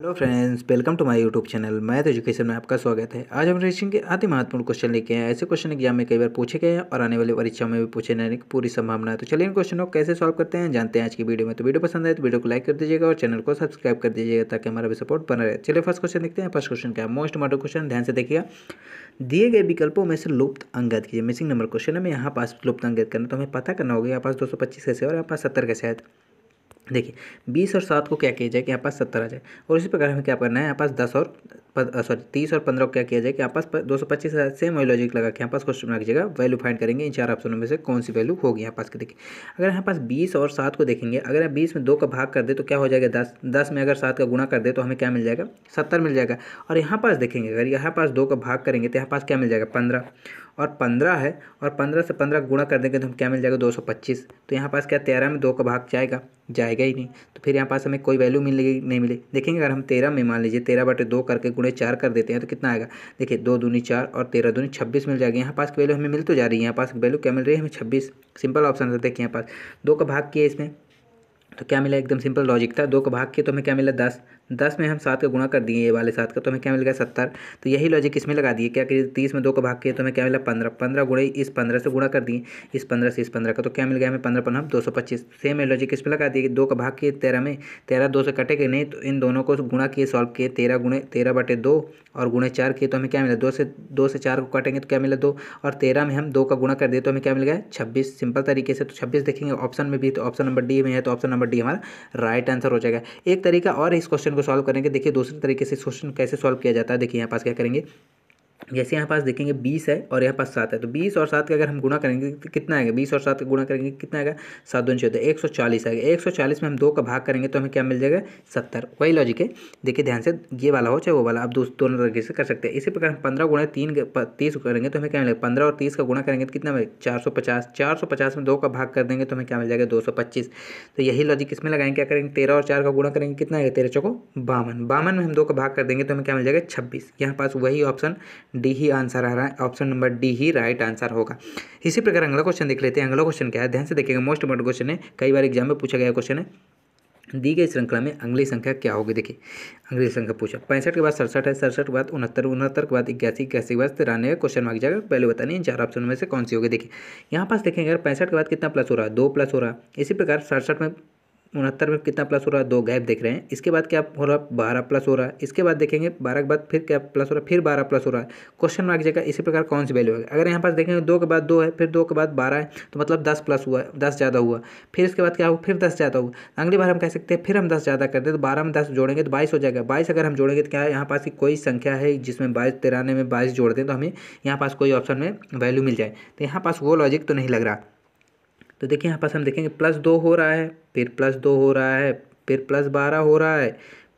Hello friends, welcome to my YouTube channel. Math education में आपका स्वागत है। आज हम रेशिंग के अति महत्वपूर्ण क्वेश्चन लेके आए हैं। ऐसे क्वेश्चन एग्जाम में कई बार पूछे गए हैं और आने वाली परीक्षा में भी पूछे जाने की पूरी संभावना है। तो चलिए इन क्वेश्चनों को कैसे सॉल्व करते हैं जानते हैं आज की वीडियो में। तो वीडियो पसंद आए तो वीडियो को लाइक कर दीजिएगा और चैनल को सब्सक्राइब कर दीजिएगा ताकि हमारा भी सपोर्ट बना रहे। चलिए फर्स्ट क्वेश्चन देखते हैं। फर्स्ट क्वेश्चन क्या है, मोस्ट इम्पोर्टेंट क्वेश्चन, ध्यान से देखिएगा। दिए गए विकल्पों में से लुप्त अंक ज्ञात कीजिए। मिसिंग नंबर क्वेश्चन है। में यहाँ पास लुप्त अंक ज्ञात करना तो हमें पता करना होगा यहाँ पास 225 कैसे और यहाँ पास 70 कैसे है। देखिए 20 और 7 को क्या किया जाए कि यहाँ पास 70 आ जाए, और इसी प्रकार हमें क्या करना है, यहाँ पास 10 और 30 और 15 को क्या किया जाए कि यहाँ पास 225 सेम वही लॉजिक लगा के यहाँ पास क्वेश्चन बना कीजिएगा। वैल्यू फाइंड करेंगे इन चार ऑप्शनों में से कौन सी वैल्यू होगी यहाँ पास की। देखिए अगर यहाँ पास 20 और 7 को देखेंगे, अगर आप 20 में 2 का भाग कर दे तो क्या हो जाएगा 10, 10 में अगर 7 का गुणा कर दे तो हमें क्या मिल जाएगा 70 मिल जाएगा। और यहाँ पास देखेंगे अगर यहाँ पास 2 का भाग करेंगे तो यहाँ पास क्या मिल जाएगा 15, और 15 है और 15 से 15 गुणा कर देंगे तो हम क्या मिल जाएगा 225। तो यहाँ पास क्या 13 में 2 का भाग जाएगा ही नहीं, तो फिर यहाँ पास हमें कोई वैल्यू मिलेगी नहीं मिली। देखेंगे अगर हम 13 में मान लीजिए 13/2 करके गुणे 4 कर देते हैं तो कितना आएगा। देखिए 2 दूनी 4 और 13 दूनी 26 मिल जाएगी। यहाँ पास की वैल्यू हमें मिल तो जा रही है, यहाँ पास की वैल्यू क्या मिल रही है हमें 26। सिंपल ऑप्शन है। देखिए यहाँ पास 2 का भाग किया इसमें तो क्या मिला, एकदम सिंपल लॉजिक था। 2 का भाग किया तो हमें क्या मिला 10, 10 में हम 7 का गुणा कर दिए ये वाले 7 का तो हमें क्या मिल गया 70। तो यही लॉजिक इसमें लगा दिए। क्या करिए 30 में 2 का भाग किया तो हमें क्या मिला 15, 15 गुणे इस 15 से गुणा कर दिए इस 15 से इस 15 का तो क्या मिल गया हमें 15 15 225। सेम है लॉजिक इसमें लगा दिए। 2 का भाग किए 13 में, 13 2 से कटेगा नहीं तो इन दोनों को गुणा किए सॉल्व किए 13 गुणे 13/2 और गुणे 4 किए तो हमें क्या मिला 2 से 4 को काटेंगे तो क्या मिला 2, और 13 में हम 2 का गुणा कर दिए तो हमें क्या मिल गया 26। सिंपल तरीके से तो 26 देखेंगे ऑप्शन में भी, तो ऑप्शन नंबर डी में है तो ऑप्शन नंबर डी हमारा राइट आंसर हो जाएगा। एक तरीका और इस क्वेश्चन को सॉल्व करेंगे। देखिए दूसरे तरीके से इस क्वेश्चन कैसे सॉल्व किया जाता है। देखिए यहाँ पास क्या करेंगे, जैसे यहाँ पास देखेंगे 20 है और यहाँ पास 7 है, तो 20 और 7 का अगर हम गुणा करेंगे तो कितना आएगा, 20 और 7 का गुणा करेंगे कितना आएगा 7 दूनी 14, 140 आएगा। 140 में हम 2 का भाग करेंगे तो हमें क्या मिल जाएगा 70। वही लॉजिक है। देखिए ध्यान से, ये वाला हो चाहे वो वाला, आप दोनों तरीके से कर सकते हैं। इसी प्रकार हम 15 गुणा 3 30 करेंगे तो हमें क्या मिलेगा 15 और 30 का गुणा करेंगे तो कितना मिलेगा 450। 450 में 2 का भाग कर देंगे तो हमें क्या मिल जाएगा 225। तो यही लॉजिक इसमें लगाएंगे। क्या करेंगे 13 और 4 का गुणा करेंगे कितना आएगा 13 चौको 52, 52 में हम 2 का भाग कर देंगे तो हमें क्या मिल जाएगा 26। यहाँ पास वही ऑप्शन डी ही आंसर आ रहा है, ऑप्शन नंबर डी ही राइट आंसर होगा। इसी प्रकार अगला क्वेश्चन देख लेते हैं। अगला क्वेश्चन क्या है, ध्यान से देखिएगा, मोस्ट इंपोर्टेंट क्वेश्चन है, कई बार एग्जाम में पूछा गया क्वेश्चन है। दी गई श्रृंखला में अगली संख्या क्या होगी। देखिए अगली संख्या पूछा 65 के बाद 67 है, 67 के बाद 69, 69 के बाद 81, 81 के बाद 93, क्वेश्चन मार्क जाएगा। पहले बतानी इन चार ऑप्शन में से कौन सी होगी। देखिए यहाँ पास देखेंगे अगर 65 के बाद कितना प्लस हो रहा है 2 प्लस हो रहा है। इसी प्रकार 67 में 69 में कितना प्लस हो रहा है 2, गैप देख रहे हैं। इसके बाद क्या हो रहा है 12 प्लस हो रहा है। इसके बाद देखेंगे 12 के बाद फिर क्या प्लस हो रहा है, फिर 12 प्लस हो रहा है। क्वेश्चन मार्क जगह इसी प्रकार कौन सी वैल्यू है। अगर यहाँ पास देखेंगे 2 के बाद 2 है, फिर 2 के बाद 12 है तो मतलब 10 प्लस हुआ है, 10 ज़्यादा हुआ। फिर इसके बाद क्या हुआ, फिर 10 ज़्यादा हुआ। अगली बार हम कह सकते हैं फिर हम 10 ज़्यादा कर दें तो 12 में 10 जोड़ेंगे तो 22 हो जाएगा। 22 अगर हम जोड़ेंगे तो क्या है, यहाँ पास की कोई संख्या है जिसमें 22 93 में 22 जोड़ दें तो हमें यहाँ पास कोई ऑप्शन में वैल्यू मिल जाए। तो यहाँ पास वो लॉजिक तो नहीं लग रहा। तो देखिए यहाँ पास हम देखेंगे +2 हो रहा है, फिर +2 हो रहा है, फिर +12 हो रहा है,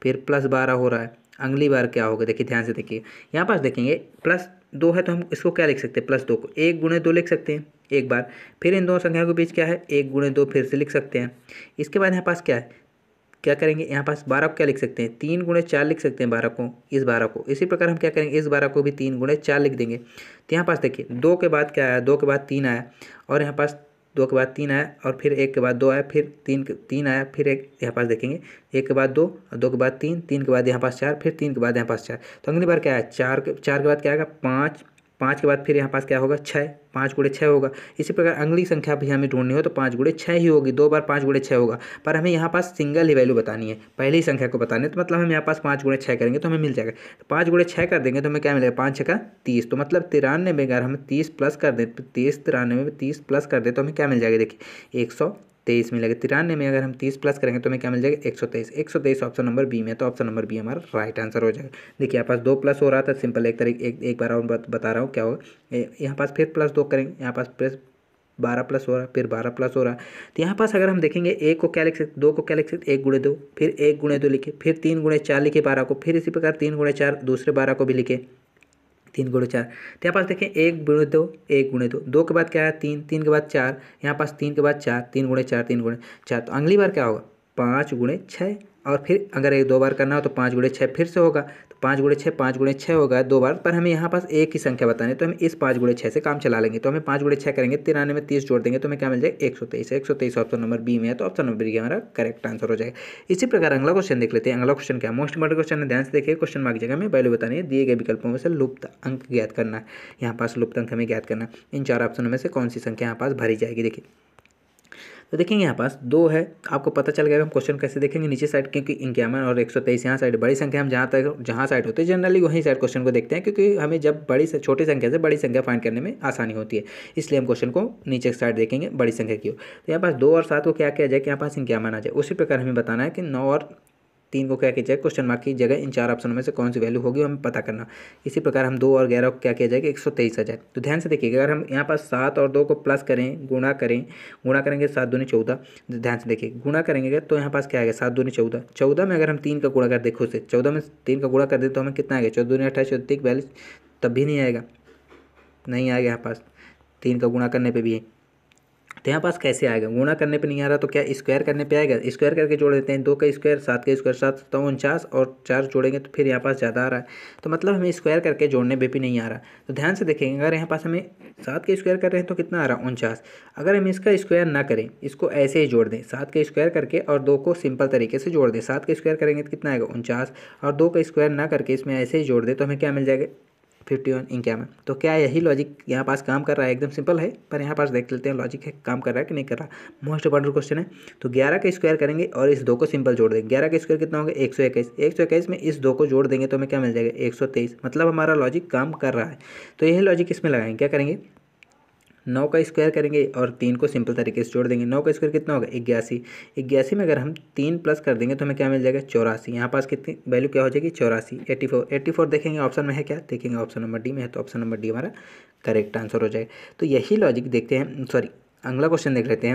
फिर +12 हो रहा है। अगली बार क्या होगा, देखिए ध्यान से देखिए। यहाँ पास देखेंगे +2 है तो हम इसको क्या लिख सकते हैं, +2 को 1 गुणे 2 लिख सकते हैं एक बार। फिर इन दोनों संख्याओं के बीच क्या है 1 गुणे 2 फिर से लिख सकते हैं। इसके बाद यहाँ पास क्या है, क्या करेंगे यहाँ पास 12 को क्या लिख सकते हैं 3 गुणे 4 लिख सकते हैं 12 को, इस 12 को। इसी प्रकार हम क्या करेंगे इस 12 को भी 3 गुणे 4 लिख देंगे। तो यहाँ पास देखिए 2 के बाद क्या आया, 2 के बाद 3 आया, और यहाँ पास 2 के बाद 3 आया, और फिर 1 के बाद 2 आया, फिर 3 आया, फिर 1 यहाँ पास देखेंगे 1 के बाद 2 और 2 के बाद 3, 3 के बाद यहाँ पास 4, फिर 3 के बाद यहाँ पास 4। तो अगली बार क्या है 4 के बाद क्या आएगा 5, 5 के बाद फिर यहाँ पास क्या होगा 6, 5 गुणे 6 होगा। इसी प्रकार अगली संख्या भी हमें ढूंढनी हो तो 5 गुणे 6 ही होगी, 2 बार 5 गुणे 6 होगा। पर हमें यहाँ पास सिंगल ही वैल्यू बतानी है, पहली संख्या को बतानी है, तो मतलब हम यहाँ पास 5 गुणे 6 करेंगे तो हमें मिल जाएगा। तो 5 गुणे 6 कर देंगे तो हमें क्या मिलेगा 5 6 का 30, तो मतलब 93 में अगर हम 30 प्लस कर दें, 93 में 30 प्लस कर दें तो हमें क्या मिल जाएगा, देखिए 123 मिलेगा। 93 में अगर हम 30 प्लस करेंगे तो हमें क्या मिल जाएगा 123। 123 ऑप्शन नंबर बी में, तो ऑप्शन नंबर बी हमारा राइट आंसर हो जाएगा। देखिए यहाँ पास 2 प्लस हो रहा था, सिंपल एक बार और बता रहा हूँ क्या होगा। यहाँ पास फिर +2 करेंगे, यहाँ पास प्लस 12 प्लस हो रहा है, फिर 12 प्लस हो रहा है। तो यहाँ पास अगर हम देखेंगे 1 को क्या लिख सकते 2 को क्या लिख सकते 1 गुणे 2, फिर 1 गुणे 2 लिखे, फिर 3 गुणे 4 लिखे 12 को, फिर इसी प्रकार 3 गुणे 4 दूसरे 12 को भी लिखे, 3 गुणे 4। तो यहाँ पास देखें 1 गुणे 2, 1 गुणे 2, 2 के बाद क्या है 3, 3 के बाद 4, यहाँ पास 3 के बाद 4, 3 गुणे 4, 3 गुणे 4। तो अगली बार क्या होगा 5 गुणे 6, और फिर अगर एक 2 बार करना हो तो 5 गुणे 6 फिर से होगा, तो 5 गुणे 6 होगा 2 बार, पर हमें यहाँ पास एक ही संख्या बतानी है तो हम इस 5 गुणे 6 से काम चला लेंगे। तो हमें 5 गुणे 6 करेंगे, 93 में 30 जोड़ देंगे तो हमें क्या मिल जाएगा 123। 123 ऑप्शन नंबर बी में है, तो ऑप्शन नंबर बी हमारा करेक्ट आंसर हो जाएगा। इसी प्रकार अगला क्वेश्चन देख लेते हैं। अगला क्वेश्चन क्या है, मोस्ट इंपॉर्टेंट क्वेश्चन है, ध्यान से देखिए। क्वेश्चन मार्क जगह में वैल्यू बतानी है, दिए गए विकल्पों में से लुप्त अंक ज्ञात करना है। यहाँ पास लुप्त अंक हमें ज्ञात करना है। इन 4 ऑप्शनों में से कौन सी संख्या यहाँ पास भरी जाएगी। देखिए तो देखेंगे यहाँ पास 2 है, आपको पता चल गया हम क्वेश्चन कैसे देखेंगे नीचे साइड, क्योंकि 51 और 123 यहाँ साइड बड़ी संख्या, हम जहाँ साइड होते हैं जनरली वहीं साइड क्वेश्चन को देखते हैं, क्योंकि हमें जब बड़ी से छोटी संख्या से बड़ी संख्या फाइंड करने में आसानी होती है, इसलिए हम क्वेश्चन को नीचे साइड देखेंगे बड़ी संख्या की हो। तो यहाँ पास 2 और 7 को क्या किया जाए कि यहाँ पास 51 आ जाए। उसी प्रकार हमें बताना है कि 9 और 3 को क्या किया जाए, क्वेश्चन मार्क की जगह इन 4 ऑप्शनों में से कौन सी वैल्यू होगी हमें पता करना। इसी प्रकार हम 2 और 11 को क्या किया जाए कि 123 आ जाए। तो ध्यान से देखिएगा, अगर हम यहाँ पास 7 और 2 को प्लस करें, गुणा करेंगे 7 दूनी 14। ध्यान से देखिए गुणा करेंगे तो यहाँ पास क्या आएगा 7 दूनी 14। 14 में अगर हम 3 का गुणा कर देखो से 14 में 3 का गुणा कर दे तो हमें कितना आएगा 14 दूनी 28, 14 42, तब भी नहीं आएगा, यहाँ पास 3 का गुणा करने पर भी। तो यहाँ पास कैसे आएगा, गुणा करने पे नहीं आ रहा तो क्या स्क्वायर करने पे आएगा। स्क्वायर करके जोड़ देते हैं, 2 का स्क्वायर 7 का स्क्वायर 7 तो 49 और 4 जोड़ेंगे तो फिर यहाँ पास ज़्यादा आ रहा है, तो मतलब हमें स्क्वायर करके जोड़ने पे भी नहीं आ रहा। तो ध्यान से देखेंगे, अगर यहाँ पास हमें 7 के स्क्वायर कर रहे हैं तो कितना आ रहा है 49। अगर हम इसका स्क्वायर ना करें, इसको ऐसे ही जोड़ दें 7 के स्क्वायर करके और 2 को सिंपल तरीके से जोड़ दें, 7 के स्क्वायर करेंगे तो कितना आएगा 49, और 2 का स्क्वायर ना करके इसमें ऐसे ही जोड़ दें तो हमें क्या मिल जाएगा 51 51। तो क्या यही लॉजिक यहाँ पास काम कर रहा है, एकदम सिंपल है, पर यहाँ पास देख लेते हैं लॉजिक है काम कर रहा है कि नहीं कर रहा। मोस्ट इंपॉर्टेंट क्वेश्चन है। तो 11 का स्क्वायर करेंगे और इस 2 को सिंपल जोड़ देंगे, 11 का स्क्वायर कितना होगा 121। 121 में इस 2 को जोड़ देंगे तो हमें क्या मिल जाएगा 123, मतलब हमारा लॉजिक काम कर रहा है। तो यही लॉजिक इसमें लगाएंगे, क्या करेंगे 9 का स्क्वायर करेंगे और 3 को सिंपल तरीके से जोड़ देंगे। 9 का स्क्वायर कितना होगा 81। 81 में अगर हम 3 प्लस कर देंगे तो हमें क्या मिल जाएगा 84। यहाँ पास कितनी वैल्यू क्या हो जाएगी 84। 84 देखेंगे ऑप्शन में है क्या, देखेंगे ऑप्शन नंबर डी में है, तो ऑप्शन नंबर डी हमारा करेक्ट आंसर हो जाएगा। तो यही लॉजिक देखते हैं, सॉरी अगला क्वेश्चन देख लेते हैं।